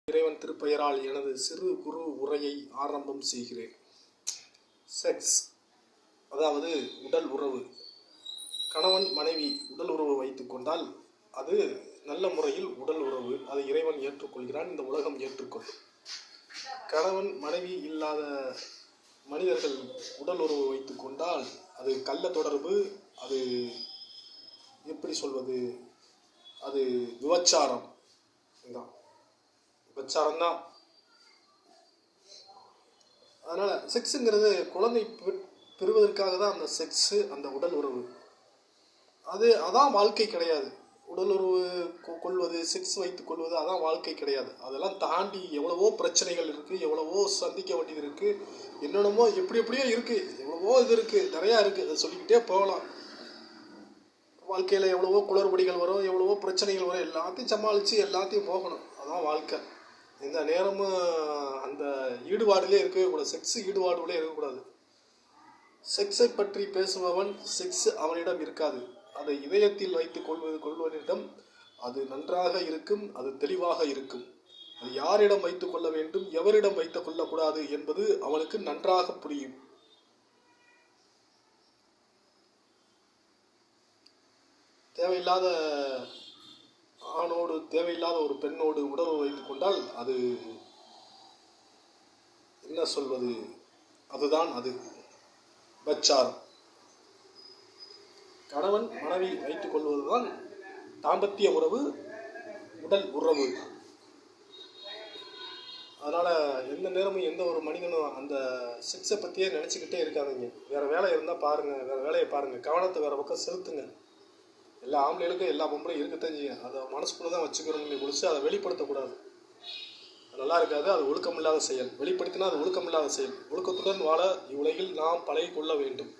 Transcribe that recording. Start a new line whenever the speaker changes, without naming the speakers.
இறைவன் திருப்பெயரால் எனது சிறு குறு உரையை ஆரம்பம் செய்கிறேன். செக்ஸ், அதாவது உடல் உறவு. கணவன் மனைவி உடல் உறவு வைத்துக் கொண்டால் அது நல்ல முறையில் உடல் உறவு. அதை இறைவன் ஏற்றுக்கொள்கிறான், இந்த உலகம் ஏற்றுக்கொள்ளும். கணவன் மனைவி இல்லாத மனிதர்கள் உடல் உறவு வைத்துக் கொண்டால் அது கள்ள தொடர்பு. அது எப்படி சொல்வது, அது விபச்சாரம் தான். விபச்சாரம் தான். அதனால் செக்ஸுங்கிறது குழந்தை பெறுவதற்காக தான் அந்த செக்ஸு, அந்த உடல் உறவு. அதான் வாழ்க்கை கிடையாது. உடல் உறவு கொள்வது, செக்ஸ் வைத்துக் கொள்வது அதான் வாழ்க்கை கிடையாது. அதெல்லாம் தாண்டி எவ்வளவோ பிரச்சனைகள் இருக்குது, எவ்வளவோ சந்திக்க வேண்டியது இருக்குது, என்னென்னமோ எப்படியோ இருக்குது, எவ்வளவோ இது இருக்குது, நிறையா இருக்குது. அதை சொல்லிக்கிட்டே போகலாம். வாழ்க்கையில் எவ்வளவோ குளறுபடிகள் வரும், எவ்வளவோ பிரச்சனைகள் வரும், எல்லாத்தையும் சமாளித்து எல்லாத்தையும் போகணும். அதான் வாழ்க்கை. எந்த நேரமும் அந்த ஈடுபாடுலேயே இருக்கவே கூடாது. செக்ஸ் ஈடுபாடுகளே இருக்கக்கூடாது. செக்ஸை பற்றி பேசுபவன் செக்ஸ் அவனிடம் இருக்காது. அதை இதயத்தில் வைத்து கொள்வனிடம் அது நன்றாக இருக்கும், அது தெளிவாக இருக்கும். அது யாரிடம் வைத்துக் கொள்ள வேண்டும், எவரிடம் வைத்துக் கொள்ளக்கூடாது என்பது அவனுக்கு நன்றாக புரியும். தேவையில்லாத ஆணோடு, தேவையில்லாத ஒரு பெண்ணோடு உறவு வைத்துக் கொண்டால் அது என்ன சொல்வது, அதுதான் அது விபச்சாரம். கணவன் மனைவி வைத்துக் கொள்வதுதான் தாம்பத்திய உறவு, உடல் உறவு. அதனால் எந்த நேரமும் எந்த ஒரு மனிதனும் அந்த செக்ஸை பற்றியே நினச்சிக்கிட்டே இருக்காதீங்க. வேறு வேலை இருந்தால் பாருங்கள், வேறு வேலையை பாருங்கள், கவனத்தை வேறு பக்கம் செலுத்துங்க. எல்லா ஆம்பளைகளுக்கும் எல்லா பொம்பளையும் இருக்கத்தான் செய்யும். அதை மனசுக்குள்ளே தான் வச்சுக்கிறோம்னு முடிச்சு அதை வெளிப்படுத்தக்கூடாது. அது நல்லா இருக்காது. அது ஒழுக்கமில்லாத செயல். வெளிப்படுத்தினா அது ஒழுக்கமில்லாத செயல். ஒழுக்கத்துடன் வாழ இவ்வுலகில் நாம் பழகிக்கொள்ள வேண்டும்.